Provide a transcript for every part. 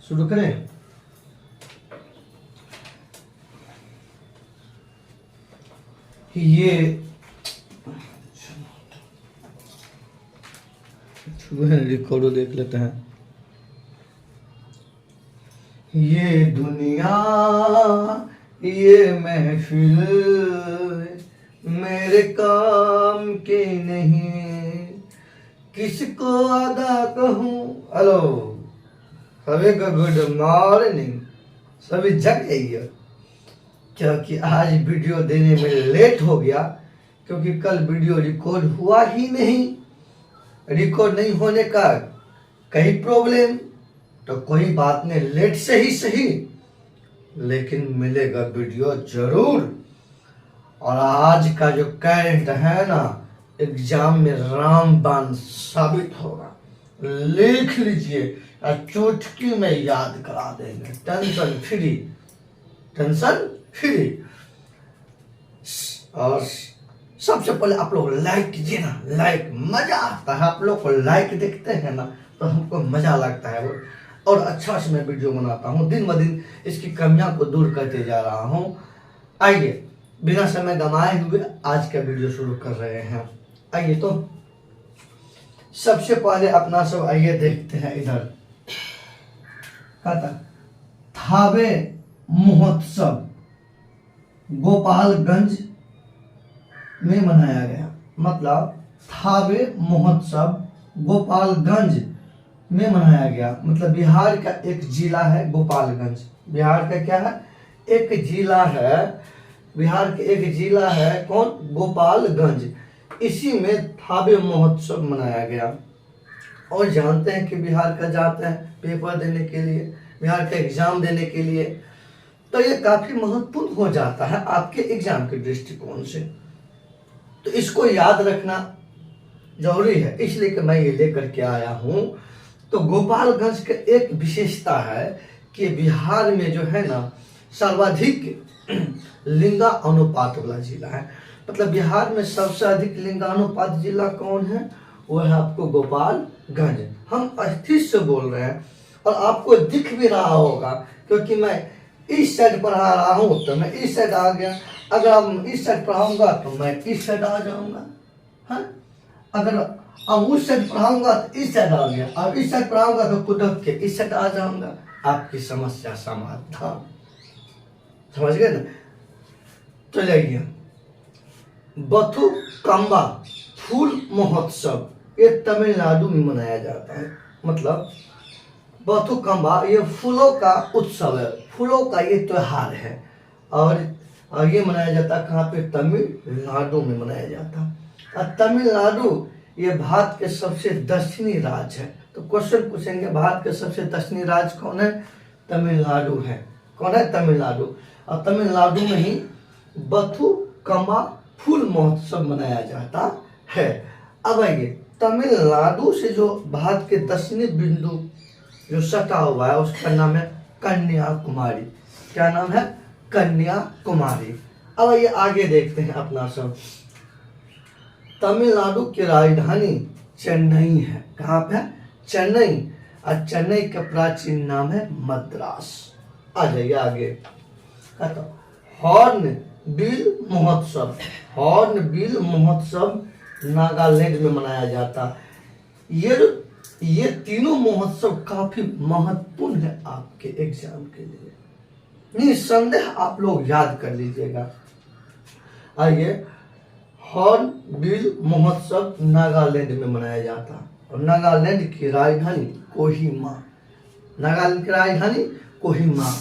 शुरू करें। ये रिकॉर्डो देख लेते हैं। ये दुनिया ये महफिल मेरे काम की नहीं, किसको अदा कहूँ। हेलो सभी को गुड मॉर्निंग। सभी जग जाइए क्योंकि आज वीडियो देने में लेट हो गया, क्योंकि कल वीडियो रिकॉर्ड हुआ ही नहीं। रिकॉर्ड नहीं होने का कई प्रॉब्लम, तो कोई बात नहीं, लेट से ही सही लेकिन मिलेगा वीडियो जरूर। और आज का जो करंट है ना, एग्जाम में रामबाण साबित होगा। लिख लीजिए और चुटकी में याद करा देंगे। Tension free, tension free. और सबसे पहले आप लोग लाइक कीजिए ना, लाइक मजा आता है। आप लोग को लाइक देखते हैं ना तो हमको मजा लगता है और अच्छा से मैं वीडियो बनाता हूँ। दिन ब दिन इसकी कमियां को दूर करते जा रहा हूँ। आइए बिना समय गंवाए हुए आज का वीडियो शुरू कर रहे हैं। आइए तो सबसे पहले अपना सब आइए देखते हैं। इधर कहता थावे महोत्सव गोपालगंज में मनाया गया। मतलब थावे महोत्सव गोपालगंज में मनाया गया। मतलब बिहार का एक जिला है गोपालगंज। बिहार का क्या है? एक जिला है। बिहार के एक जिला है कौन? गोपालगंज। इसी में थावे महोत्सव मनाया गया। और जानते हैं कि बिहार का जाते हैं पेपर देने के लिए, बिहार का एग्जाम देने के लिए, तो ये काफी महत्वपूर्ण हो जाता है आपके एग्जाम के दृष्टिकोण से। तो इसको याद रखना जरूरी है, इसलिए कि मैं ये लेकर के आया हूँ। तो गोपालगंज का एक विशेषता है कि बिहार में जो है ना सर्वाधिक लिंगा अनुपात वाला जिला है। मतलब बिहार में सबसे अधिक लिंगानुपात जिला कौन है? वो है आपको गोपालगंज। हम अस्थिर से बोल रहे हैं और आपको दिख भी रहा होगा, क्योंकि मैं इस साइड पढ़ा रहा हूँ तो मैं इस साइड आ गया। अगर आप इस साइड पढ़ाऊंगा तो मैं इस साइड आ जाऊंगा। हाँ, अगर अब उस साइड पढ़ाऊंगा तो इस साइड आ गया, अब इस साइड पढ़ाऊंगा तो कुदक के इस साइड आ जाऊंगा। आपकी समस्या समाधान। समझ गए ना? तो जाइए बथुकम्बा फूल महोत्सव ये तमिलनाडु में मनाया जाता है। मतलब बथुकम्बा ये फूलों का उत्सव है, फूलों का ये त्योहार है। और ये मनाया जाता है कहाँ पे? तमिलनाडु में मनाया जाता है। और तमिलनाडु ये भारत के सबसे दक्षिणी राज्य है। तो क्वेश्चन पूछेंगे भारत के सबसे दक्षिणी राज्य कौन है? तमिलनाडु है। कौन है? तमिलनाडु। और तमिलनाडु में ही बथुकम्बा फूल महोत्सव मनाया जाता है। अब आइए तमिलनाडु से जो भारत के दक्षिणी बिंदु जो सटा हुआ है उसका नाम है कन्याकुमारी। क्या नाम है? कन्याकुमारी। अब आइए आगे देखते हैं अपना सब। तमिलनाडु की राजधानी चेन्नई है। कहाँ पे है? चेन्नई। और चेन्नई का प्राचीन नाम है मद्रास। आ जाइए आगे। हॉर्न बिल महोत्सव। हॉर्न बिल महोत्सव नागालैंड में मनाया जाता। ये तीनों महोत्सव काफी महत्वपूर्ण है आपके एग्जाम के लिए, निसंदेह आप लोग याद कर लीजिएगा। आइए हॉर्न बिल महोत्सव नागालैंड में मनाया जाता और नागालैंड की राजधानी कोहिमा। नागालैंड की राजधानी कोहिमा।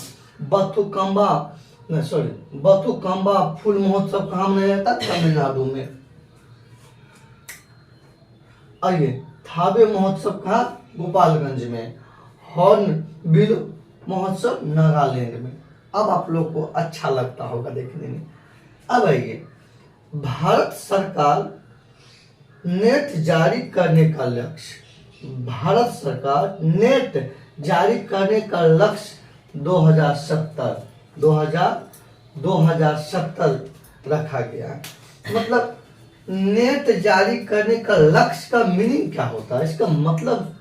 बथुकम्बा फूल महोत्सव कहाँ मनाया जाता? तमिलनाडु में। आइए थावे महोत्सव कहाँ? गोपालगंज में। हॉर्न बिल महोत्सव नागालैंड में। अब आप लोग को अच्छा लगता होगा देखने में। अब आइए भारत सरकार नेट जारी करने का लक्ष्य। भारत सरकार नेट जारी करने का लक्ष्य 2070 रखा गया है। मतलब नेट जारी करने का लक्ष्य का मीनिंग क्या होता है? इसका मतलब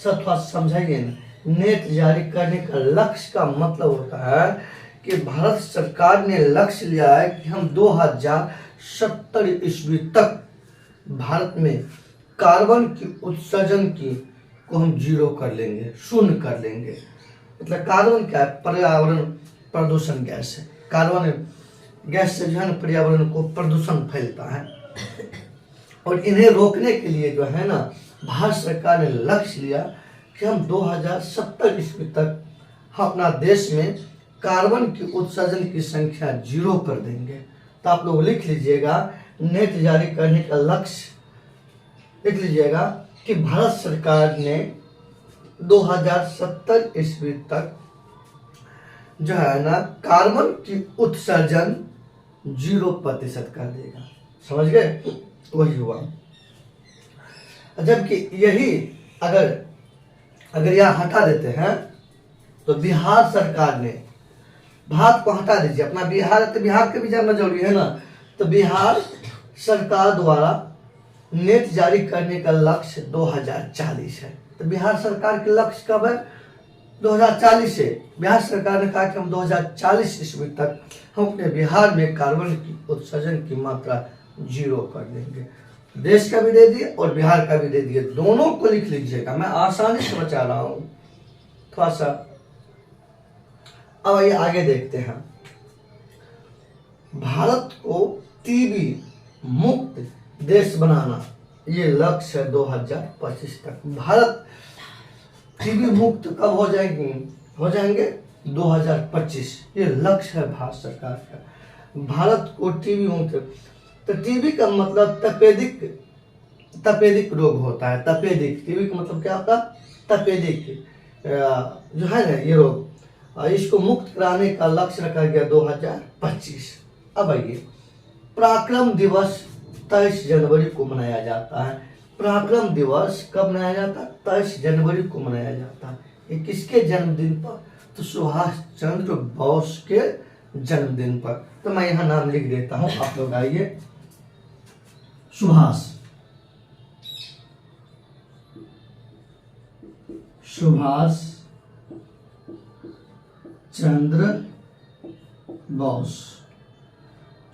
सब थोड़ा समझाइए ना। नेट जारी करने का लक्ष्य का मतलब होता है कि भारत सरकार ने लक्ष्य लिया है कि हम 2070 ईस्वी तक भारत में कार्बन की उत्सर्जन की को हम जीरो कर लेंगे, शून्य कर लेंगे। मतलब कार्बन क्या है? पर्यावरण प्रदूषण गैस है। कार्बन गैस से जो है ना पर्यावरण को प्रदूषण फैलता है, और इन्हें रोकने के लिए जो है ना भारत सरकार ने लक्ष्य लिया कि हम 2070 ईस्वी तक हम अपना देश में कार्बन की उत्सर्जन की संख्या 0 कर देंगे। तो आप लोग लिख लीजिएगा, नेट जारी करने का लक्ष्य लिख लीजिएगा कि भारत सरकार ने 2070 ईस्वी तक जो है ना कार्बन की उत्सर्जन 0% कर देगा। समझ गए? वही हुआ। जबकि यही अगर यह हटा देते हैं तो बिहार सरकार ने, भारत को हटा दीजिए, अपना बिहार है तो बिहार के भी जानना जरूरी है ना। तो बिहार सरकार द्वारा नेट जारी करने का लक्ष्य 2040 है। तो बिहार सरकार के लक्ष्य कब है? 2040 से। बिहार सरकार ने कहा कि हम 2040 ईस्वी तक हम अपने बिहार में कार्बन की उत्सर्जन की मात्रा 0 कर देंगे। देश का भी दे दिए और बिहार का भी दे दिए, दोनों को लिख लीजिएगा, मैं आसानी से बचा रहा हूं थोड़ा सा। अब आइए आगे देखते हैं। भारत को टीबी मुक्त देश बनाना, ये लक्ष्य है 2025 तक। भारत टीबी मुक्त कब हो जाएंगे 2025, ये लक्ष्य है भारत सरकार का, भारत को टीबी मुक्त। तो टीबी का मतलब तपेदिक रोग होता है। तपेदिक, टीबी का मतलब क्या होता है? तपेदिक जो है ना ये रोग, इसको मुक्त कराने का लक्ष्य रखा गया 2025। अब आइए, पराक्रम दिवस 23 जनवरी को मनाया जाता है। पराक्रम दिवस कब मनाया जाता है? 23 जनवरी को मनाया जाता है। ये किसके जन्मदिन पर? तो सुभाष चंद्र बोस के जन्मदिन पर। तो मैं यहाँ नाम लिख देता हूँ, आप लोग आइए। सुभाष चंद्र बोस।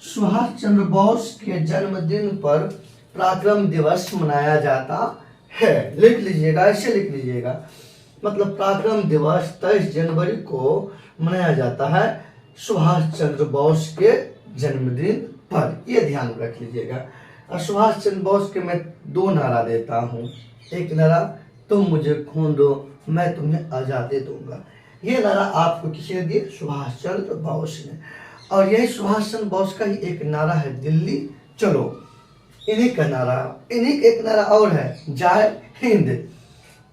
सुभाष चंद्र बोस के जन्मदिन पर पराक्रम दिवस मनाया जाता है। लिख लीजिएगा, ऐसे लिख लीजिएगा, मतलब पराक्रम दिवस 23 जनवरी को मनाया जाता है सुभाष चंद्र बोस के जन्मदिन पर। यह ध्यान रख लीजिएगा। और सुभाष चंद्र बोस के मैं 2 नारा देता हूँ। एक नारा, तुम मुझे खून दो मैं तुम्हें आज़ादी दूंगा। ये नारा आपको किसी ने दिया? सुभाष चंद्र बोस ने। और यही सुभाष चंद्र बोस का ही एक नारा है, दिल्ली चलो। इन्हीं का नारा, इन्हीं का एक नारा और है, जय हिंद।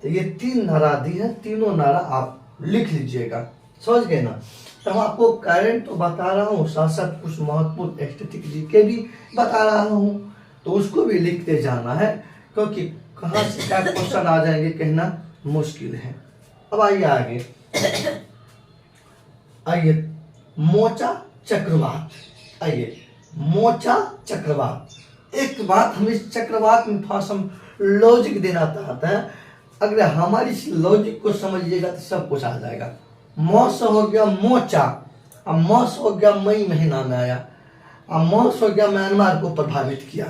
तो ये 3 नारा दी है, तीनों नारा आप लिख लीजिएगा। समझ गए ना? तो हम आपको करंट तो बता रहा हूँ, साथ साथ कुछ महत्वपूर्ण स्टैटिस्टिक जीके भी बता रहा हूँ, तो उसको भी लिखते जाना है, क्योंकि कहाँ से क्या क्वेश्चन आ जाएंगे कहना मुश्किल है। अब आइए आगे, आइए मोचा चक्रवात। आइए मोचा चक्रवात। एक बात हम इस चक्रवात में थोड़ा सा लॉजिक देना चाहते हैं। अगर हमारी इस लॉजिक को समझिएगा तो सब कुछ आ जाएगा। मौस हो गया मोचा, अब मौस हो गया मई महीना में आया, अब मौस हो गया म्यांमार को प्रभावित किया।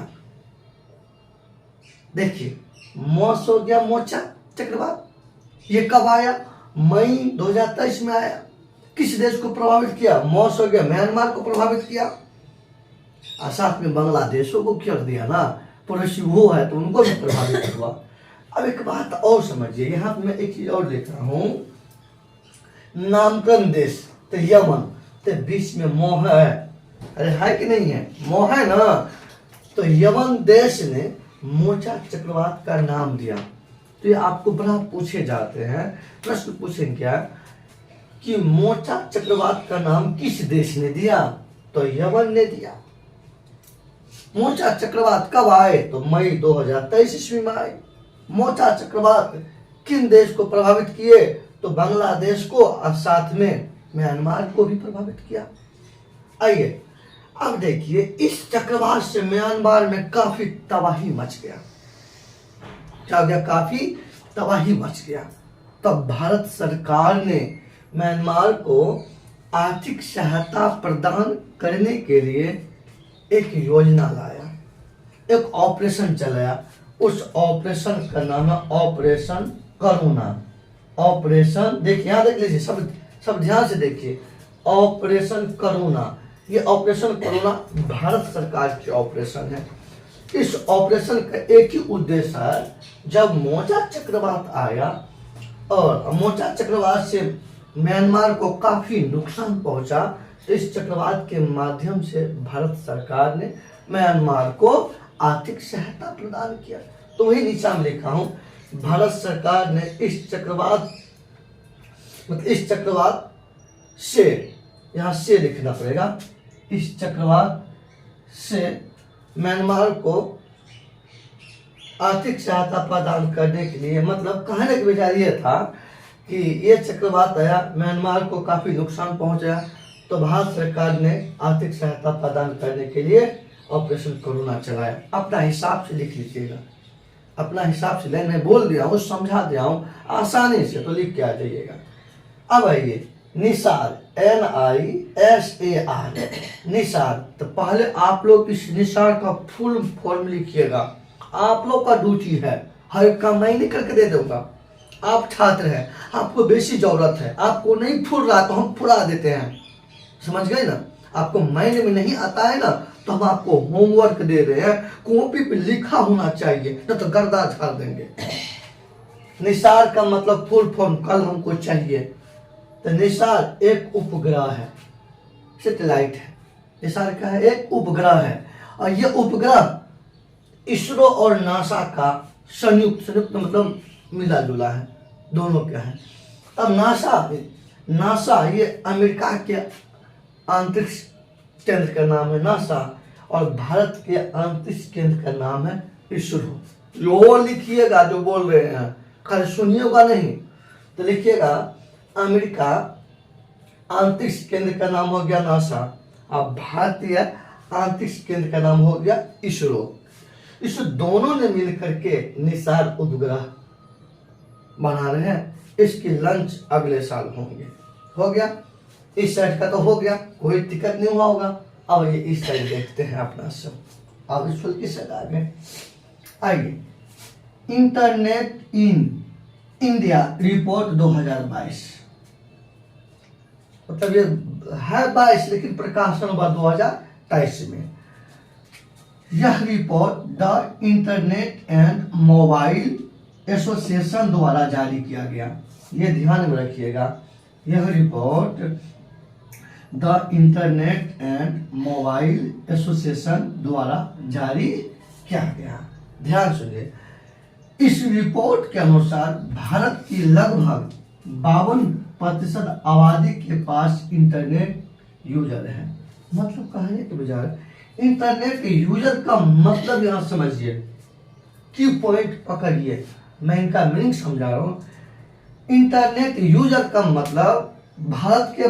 देखिए, मौस हो गया मोचा चक्रवात, ये कब आया? मई 2023 में आया। किस देश को प्रभावित किया? मौस हो गया म्यांमार को प्रभावित किया, और साथ में बांग्लादेशों को कर दिया ना, पड़ोसी वो है तो उनको भी प्रभावित हुआ। अब एक बात और समझिए, यहाँ पे मैं एक चीज और लिख रहा हूँ। नामकरण देश तो यमन, तो बीच में मोह है, अरे है कि नहीं है? मोह है ना। तो यमन देश ने मोचा चक्रवात का नाम दिया। तो ये आपको बड़ा पूछे जाते हैं, प्रश्न पूछेंगे क्या कि मोचा चक्रवात का नाम किस देश ने दिया? तो यमन ने दिया। मोचा चक्रवात कब आए? तो मई 2023 ईस्वी में आए। मोचा चक्रवात किन देश को प्रभावित किए? तो बांग्लादेश को, और साथ में म्यांमार को भी प्रभावित किया। आइए अब देखिए, इस चक्रवात से म्यांमार में काफी तबाही मच गया। क्या हो गया? काफी तबाही मच गया। तब भारत सरकार ने म्यांमार को आर्थिक सहायता प्रदान करने के लिए एक योजना लाया, एक ऑपरेशन चलाया। उस ऑपरेशन का नाम है ऑपरेशन करुणा। ऑपरेशन देखिए, यहाँ देख लीजिए, सब ध्यान से देखिए, ऑपरेशन करुणा। ये ऑपरेशन करुणा भारत सरकार की ऑपरेशन है। इस ऑपरेशन का एक ही उद्देश्य है, जब मोजा चक्रवात आया और मोजा चक्रवात से म्यांमार को काफी नुकसान पहुंचा, तो इस चक्रवात के माध्यम से भारत सरकार ने म्यांमार को आर्थिक सहायता प्रदान किया। तो वही नीचा में लिखा हूं, भारत सरकार ने इस चक्रवात से, यहां से लिखना पड़ेगा, इस चक्रवात से म्यांमार को आर्थिक सहायता प्रदान करने के लिए, मतलब कहने का विचार ये था कि ये चक्रवात आया, म्यांमार को काफी नुकसान पहुंचा, तो भारत सरकार ने आर्थिक सहायता प्रदान करने के लिए ऑपरेशन करुणा चलाया। अपना हिसाब से लिख लीजिएगा, अपना हिसाब से, मैं बोल दिया हूँ, समझा दिया हूँ आसानी से, तो लिख के आ जाइएगा। अब आइए निसार, NISAR, निसार। तो पहले आप लोग इस निसार का फुल फॉर्म लिखिएगा। आप लोग का ड्यूटी है, हर काम मैं नहीं करके दे दूंगा। आप छात्र हैं, आपको बेसी जरूरत है, आपको नहीं फुल रहा तो हम फुला देते हैं, समझ गए ना। आपको माइंड में नहीं आता है ना, तो हम आपको होमवर्क दे रहे हैं, कॉपी पे लिखा होना चाहिए, न तो गर्दा झाड़ देंगे। निसार का मतलब फुल फॉर्म कल हमको चाहिए। तो निसार एक उपग्रह है, सैटेलाइट है। निसार का है, एक उपग्रह है, और ये उपग्रह इसरो और नासा का संयुक्त मतलब मिला जुला है, दोनों क्या है। अब नासा ये अमेरिका के अंतरिक्ष केंद्र का नाम है नासा, और भारत के अंतरिक्ष केंद्र का नाम है इसरो। यो लिखिएगा जो बोल रहे हैं, खाली सुनिएगा नहीं। तो लिखिएगा अमेरिका अंतरिक्ष केंद्र का नाम हो गया नासा, और भारतीय अंतरिक्ष केंद्र का नाम हो गया इसरो। इस दोनों ने मिलकर के निसार उपग्रह बना रहे हैं। इसकी लॉन्च अगले साल होंगे। हो गया, इस साइड का तो हो गया, कोई दिक्कत नहीं हुआ होगा। अब ये इस साइड देखते हैं अपना सब। अब इस किस साइड आ गए, आइए इंटरनेट इन इंडिया रिपोर्ट 2022। मतलब ये है 22, लेकिन प्रकाशन हुआ 2023 में। यह report the internet and mobile association द्वारा जारी किया गया। ये ध्यान में रखिएगा, यह report the internet and mobile association द्वारा जारी किया गया। ध्यान सुनिए, इस रिपोर्ट के अनुसार भारत की लगभग 52% आबादी के पास इंटरनेट यूजर है। मतलब कहने के बजाय इंटरनेट यूजर का मतलब यहाँ समझिए, की पॉइंट पकड़िए, मैं इनका मीनिंग समझा रहा हूँ। इंटरनेट यूजर का मतलब भारत के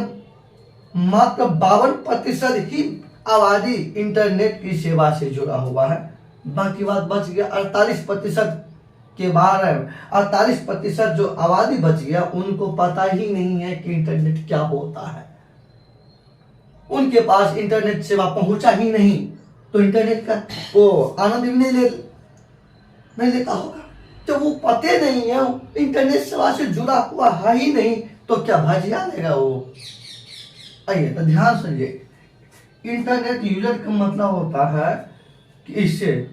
मात्र 52% ही आबादी इंटरनेट की सेवा से जुड़ा हुआ है। बाकी बात बच गया 48% के बाहर है। 48% जो आबादी बच गया, उनको पता ही नहीं है कि इंटरनेट क्या होता है। उनके पास इंटरनेट सेवा पहुंचा ही नहीं, तो इंटरनेट का वो आनंद भी नहीं लेता होगा। तो वो पते नहीं है, इंटरनेट सेवा से जुड़ा हुआ है ही नहीं, तो क्या भजिया लेगा वो। आइए तो ध्यान सुनिए, इंटरनेट यूजर का मतलब होता है कि इससे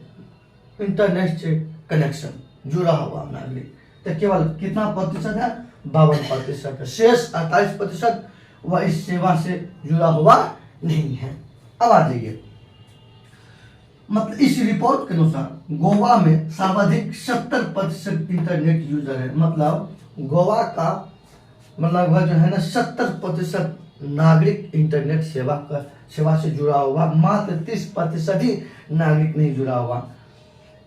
इंटरनेट से कनेक्शन जुड़ा हुआ नागरिक। तो केवल कितना प्रतिशत है, 52%। शेष 48% वह इस सेवा से जुड़ा हुआ नहीं है। अब आ जाइए, मतलब इस रिपोर्ट के अनुसार गोवा में सर्वाधिक 70% इंटरनेट यूजर है। मतलब गोवा का मतलब वह जो है ना 70% नागरिक इंटरनेट सेवा से जुड़ा हुआ, मात्र 30% ही नागरिक नहीं जुड़ा हुआ।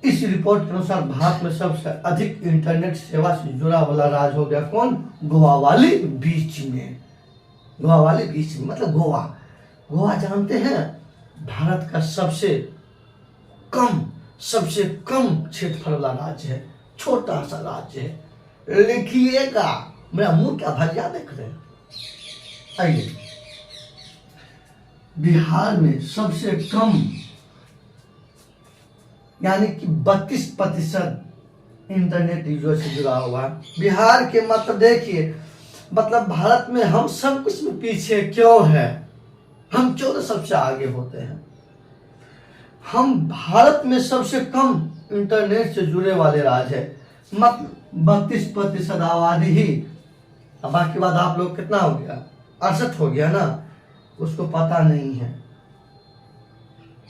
इस रिपोर्ट के अनुसार भारत में सबसे अधिक इंटरनेट सेवा से जुड़ा वाला राज्य हो गया कौन, गोवा वाली बीच में। गोवा वाली बीच में मतलब गोवा जानते हैं भारत का सबसे कम क्षेत्रफल वाला राज्य है, छोटा सा राज्य है। लिखिएगा। मेरा मुंह क्या भरिया देख रहे हैं। आइए, बिहार में सबसे कम यानी कि 32% इंटरनेट यूजर से जुड़ा हुआ है बिहार के। मतलब देखिए, मतलब भारत में हम सब कुछ में पीछे क्यों है? हम क्यों सबसे आगे होते हैं? हम भारत में सबसे कम इंटरनेट से जुड़े वाले राज्य है। मतलब 32% आबादी ही, बाकी बात आप लोग कितना हो गया, 68 हो गया ना, उसको पता नहीं है,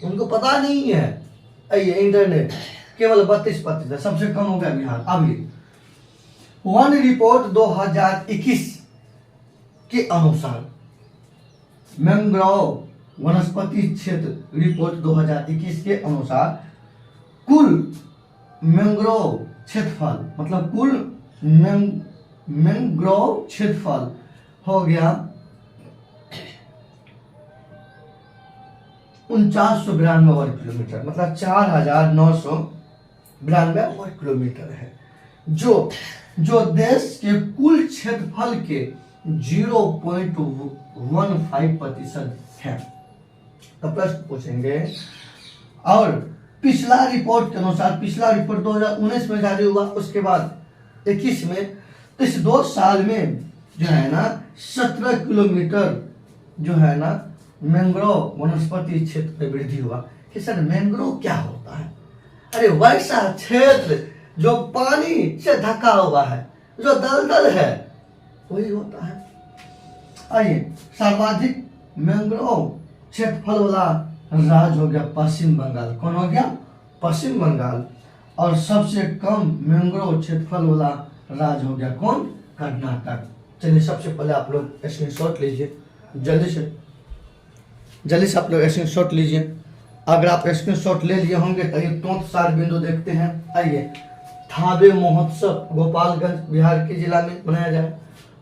उनको पता नहीं है। ये इंटरनेट केवल 32% सबसे कम हो गया बिहार। अब ये वन रिपोर्ट 2021 के अनुसार मैंग्रोव वनस्पति क्षेत्र रिपोर्ट 2021 के अनुसार कुल मैंग्रोव क्षेत्रफल, मतलब कुल मैंग्रोव क्षेत्रफल हो गया 4992 वर्ग किलोमीटर, मतलब 4992 वर्ग किलोमीटर है, जो देश के कुल क्षेत्रफल के 0.15% है। तो प्रश्न पूछेंगे, और पिछला रिपोर्ट के अनुसार, पिछला रिपोर्ट 2019 में जारी हुआ, उसके बाद 21 में, तो इस 2 साल में जो है ना 17 किलोमीटर जो है ना मैंग्रोव वनस्पति क्षेत्र में वृद्धि हुआ। कि सर मैंग्रोव क्या होता है? अरे वैसा क्षेत्र जो पानी से ढका हुआ है, जो दलदल है, वही होता है। आइए, सर्वाधिक मैंग्रोव क्षेत्रफल वाला राज्य हो गया पश्चिम बंगाल। कौन हो गया? पश्चिम बंगाल। और सबसे कम मैंग्रोव क्षेत्रफल वाला राज्य हो गया कौन? कर्नाटक। चलिए, सबसे पहले आप लोग स्क्रीनशॉट लीजिए, जल्दी से आप लोग स्क्रीनशॉट लीजिए। अगर आप स्क्रीनशॉट ले लिए होंगे तो ये 4 बिंदु देखते हैं। आइए, थाबे महोत्सव गोपालगंज बिहार के जिला में मनाया जाए।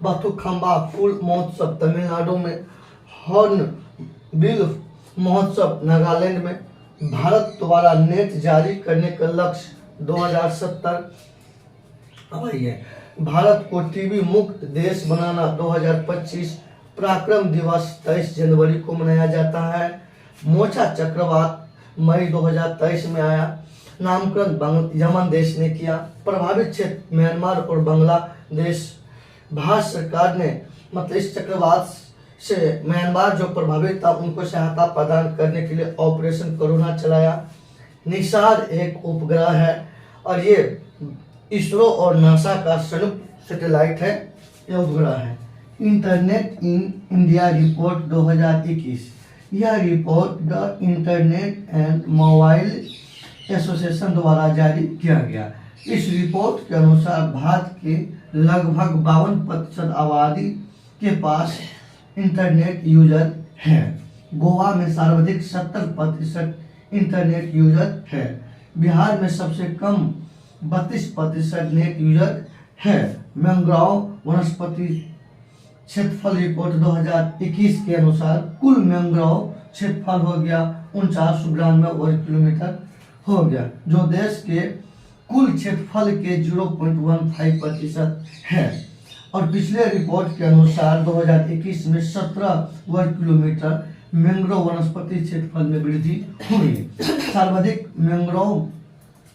बथुखम्बा फूल महोत्सव तमिलनाडु में। हॉर्नबिल महोत्सव नागालैंड में। भारत द्वारा नेट जारी करने का लक्ष्य 2070। अब आइए, भारत को टीबी मुक्त देश बनाना 2025। पराक्रम दिवस 23 जनवरी को मनाया जाता है। मोचा चक्रवात मई 2023 में आया। नामकरण यमन देश ने किया। प्रभावित क्षेत्र म्यांमार और बांग्लादेश। भारत सरकार ने मतलब इस चक्रवात से म्यांमार जो प्रभावित था उनको सहायता प्रदान करने के लिए ऑपरेशन कोरोना चलाया। निसार एक उपग्रह है और ये इसरो और नासा का संयुक्त सैटेलाइट है, ये उपग्रह है। इंटरनेट इन इंडिया रिपोर्ट 2021, यह report the internet and mobile association द्वारा जारी किया गया। इस रिपोर्ट के अनुसार भारत के लगभग 52% आबादी के पास इंटरनेट यूजर है। गोवा में सर्वाधिक 70% इंटरनेट यूजर है। बिहार में सबसे कम 32% नेट यूजर है। मैंग्रोव वनस्पति क्षेत्रफल रिपोर्ट 2021 के अनुसार कुल मैंग्रोव क्षेत्रफल हो गया 4992 वर्ग किलोमीटर हो गया, जो देश के कुल क्षेत्रफल के 0.15% है। और पिछले रिपोर्ट के अनुसार 2021 में 17 वर्ग किलोमीटर मैंग्रोव वनस्पति क्षेत्रफल में वृद्धि हुई। सर्वाधिक मैंग्रोव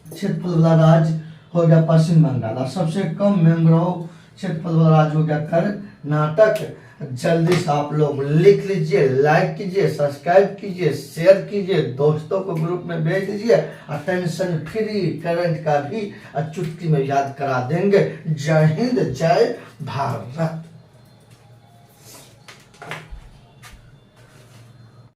क्षेत्रफल वाला राज्य हो गया पश्चिम बंगाल और सबसे कम मैंग्रोव क्षेत्रफल वाला राज्य हो गया कर्नाटक। जल्दी से आप लोग लिख लीजिए, लाइक कीजिए, सब्सक्राइब कीजिए, शेयर कीजिए, दोस्तों को ग्रुप में भेज दीजिए। टेंशन फ्री करंट का भी चुटकी में याद करा देंगे। जय हिंद, जय भारत।